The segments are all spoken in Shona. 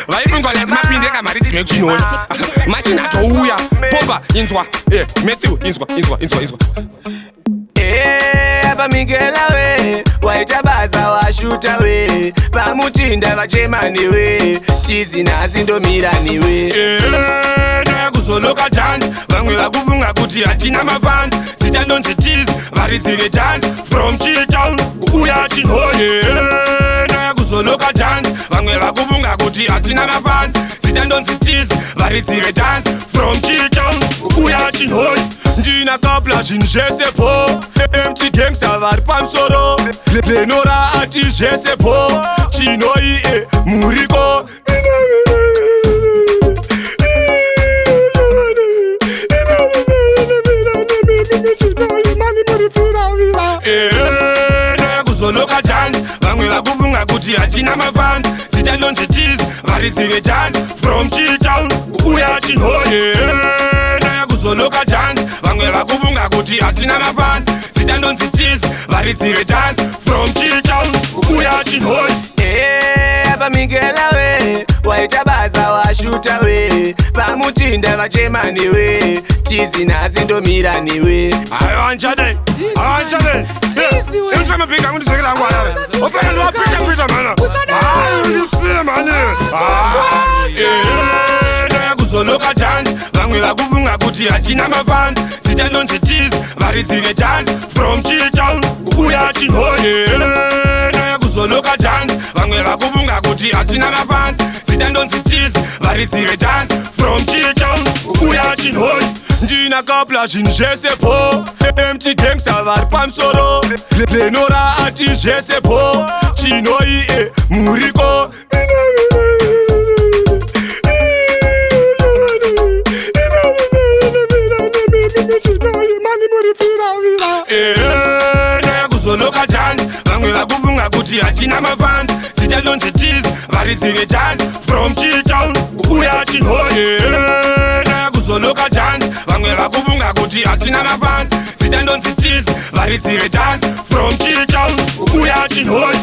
vaivunzwa mapinde kamariti mekuchinoi machinazouya popa inzwa Matthew inzwa Migela we waita basa washuta we pamutinda vachemani we chizi nazi ndomirani we kuzoloka chance vamwe vakufunga kuti hatina mafans sichandonzi cheese varidzire chance from Chitown kuuya chinhoye kuzoloka chance vamwe vakufunga kuti hatina mafans sichandonzi cheese varidzire chance from Chitown kuuya chinhoye ndina kapla zvinhu zvese po empty gangster vari pamusoro lenora ati zvese po chinoi muriko kuzoloka chance vamwe vakufunga kuti hatina mafans sichandonzi cheese varidzire chance from Chitown kuuya chinhoye kuzoloka chance vamwe vakufunga kuti hatina mafans sichandonzi cheese varidzire chance from Chitown kuuya chinhoye Migela we waita basa washuta we pamutinda vachemani we chizi nazi ndomirani we kuzoloka chance vamwe vakufunga kuti hatina mafans sichandonzi cheese varidzire chance from Chitown kuuya chinhoye kuzoloka chance vamwe vakufunga kuti hatina mafans sichandonzi cheese varidzire chance from Chitown kuuya chinhoye ndina kapla zvinhu zvese po empty gangster vari pamusoro lenora ati zvese po chinoi muriko kuzoloka chance vamwe vakufunga kuti hatina mafans sichandonzi cheese varidzire chance from Chitown kuuya chinhoye kuzoloka chance vamwe vakufunga kuti hatina mafans sichandonzi cheese varidzire chance from Chitown kuuya chinhoye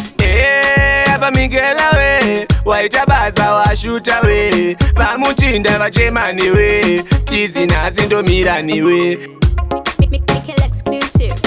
Migela we waita basa washuta we pamutinda vachemani we chizi nazi ndomirani we Exclusive.